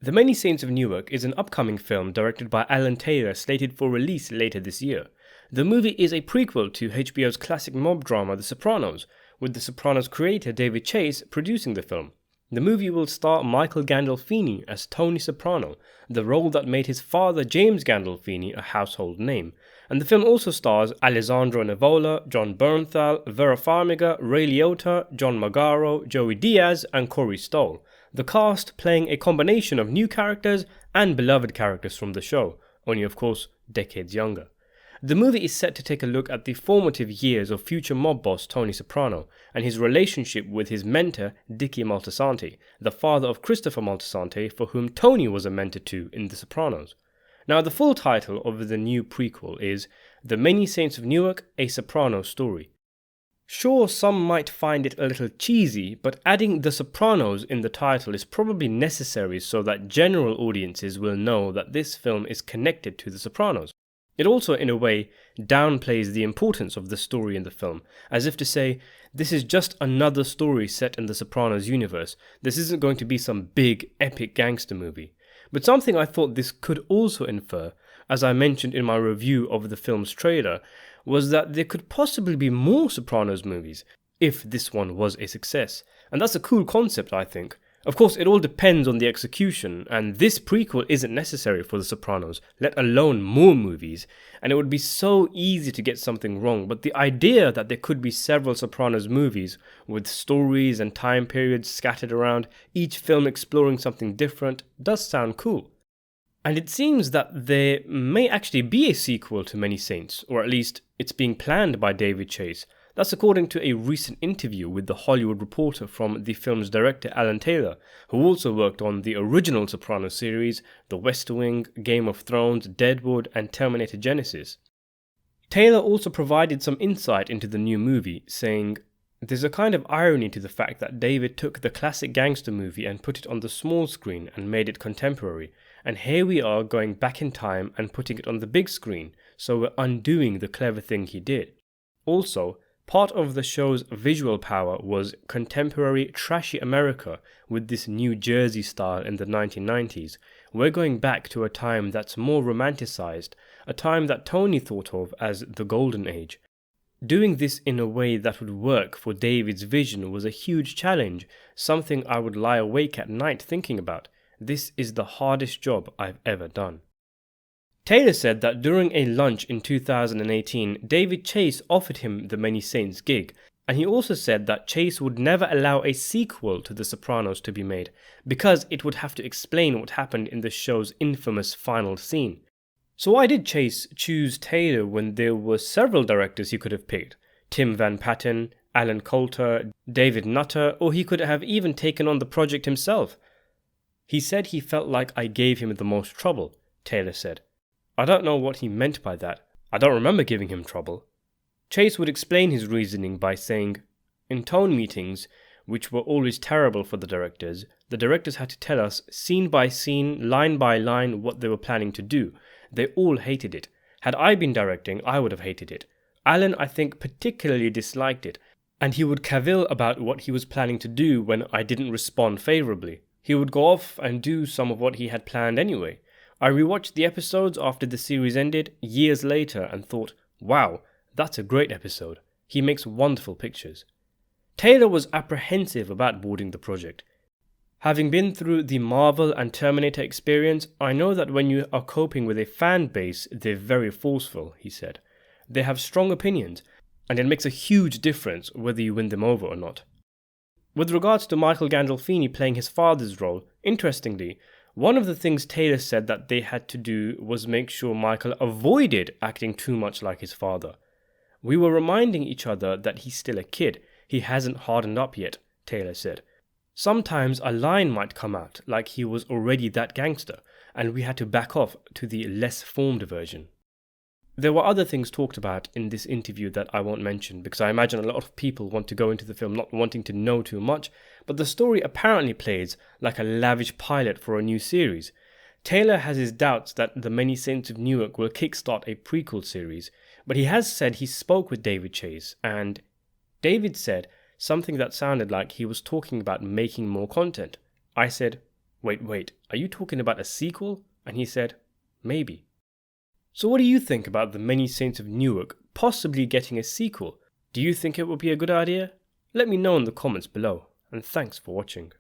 The Many Saints of Newark is an upcoming film directed by Alan Taylor slated for release later this year. The movie is a prequel to HBO's classic mob drama The Sopranos, with The Sopranos creator David Chase producing the film. The movie will star Michael Gandolfini as Tony Soprano, the role that made his father James Gandolfini a household name. And the film also stars Alessandro Nivola, John Bernthal, Vera Farmiga, Ray Liotta, John Magaro, Joey Diaz and Corey Stoll. The cast playing a combination of new characters and beloved characters from the show, only of course decades younger. The movie is set to take a look at the formative years of future mob boss Tony Soprano and his relationship with his mentor Dickie Moltisanti, the father of Christopher Moltisanti, for whom Tony was a mentor to in The Sopranos. Now, the full title of the new prequel is The Many Saints of Newark, A Soprano Story. Sure, some might find it a little cheesy, but adding The Sopranos in the title is probably necessary so that general audiences will know that this film is connected to The Sopranos. It also, in a way, downplays the importance of the story in the film, as if to say, this is just another story set in the Sopranos universe, this isn't going to be some big, epic gangster movie. But something I thought this could also infer, as I mentioned in my review of the film's trailer, was that there could possibly be more Sopranos movies, if this one was a success. And that's a cool concept, I think. Of course, it all depends on the execution, and this prequel isn't necessary for The Sopranos, let alone more movies, and it would be so easy to get something wrong, but the idea that there could be several Sopranos movies, with stories and time periods scattered around, each film exploring something different, does sound cool. And it seems that there may actually be a sequel to Many Saints, or at least it's being planned by David Chase. That's according to a recent interview with The Hollywood Reporter from the film's director Alan Taylor, who also worked on the original Sopranos series, The West Wing, Game of Thrones, Deadwood, and Terminator Genisys. Taylor also provided some insight into the new movie, saying, "There's a kind of irony to the fact that David took the classic gangster movie and put it on the small screen and made it contemporary, and here we are going back in time and putting it on the big screen, so we're undoing the clever thing he did." Also, part of the show's visual power was contemporary trashy America with this New Jersey style in the 1990s. We're going back to a time that's more romanticized, a time that Tony thought of as the Golden Age. Doing this in a way that would work for David's vision was a huge challenge, something I would lie awake at night thinking about. This is the hardest job I've ever done. Taylor said that during a lunch in 2018, David Chase offered him the Many Saints gig, and he also said that Chase would never allow a sequel to The Sopranos to be made, because it would have to explain what happened in the show's infamous final scene. So why did Chase choose Taylor when there were several directors he could have picked? Tim Van Patten, Alan Coulter, David Nutter, or he could have even taken on the project himself. "He said he felt like I gave him the most trouble," Taylor said. I don't know what he meant by that. I don't remember giving him trouble. Chase would explain his reasoning by saying, in tone meetings, which were always terrible for the directors had to tell us scene by scene, line by line what they were planning to do. They all hated it. Had I been directing, I would have hated it. Alan, I think, particularly disliked it, and he would cavil about what he was planning to do when I didn't respond favourably. He would go off and do some of what he had planned anyway. I rewatched the episodes after the series ended years later and thought, wow, that's a great episode. He makes wonderful pictures. Taylor was apprehensive about boarding the project. Having been through the Marvel and Terminator experience, I know that when you are coping with a fan base, they're very forceful, he said. They have strong opinions, and it makes a huge difference whether you win them over or not. With regards to Michael Gandolfini playing his father's role, interestingly, one of the things Taylor said that they had to do was make sure Michael avoided acting too much like his father. "We were reminding each other that he's still a kid. He hasn't hardened up yet," Taylor said. "Sometimes a line might come out like he was already that gangster, and we had to back off to the less formed version." There were other things talked about in this interview that I won't mention because I imagine a lot of people want to go into the film not wanting to know too much, but the story apparently plays like a lavish pilot for a new series. Taylor has his doubts that The Many Saints of Newark will kickstart a prequel series, but he has said he spoke with David Chase, and David said something that sounded like he was talking about making more content. I said, Wait, are you talking about a sequel? And he said, maybe. So what do you think about The Many Saints of Newark possibly getting a sequel? Do you think it would be a good idea? Let me know in the comments below, and thanks for watching.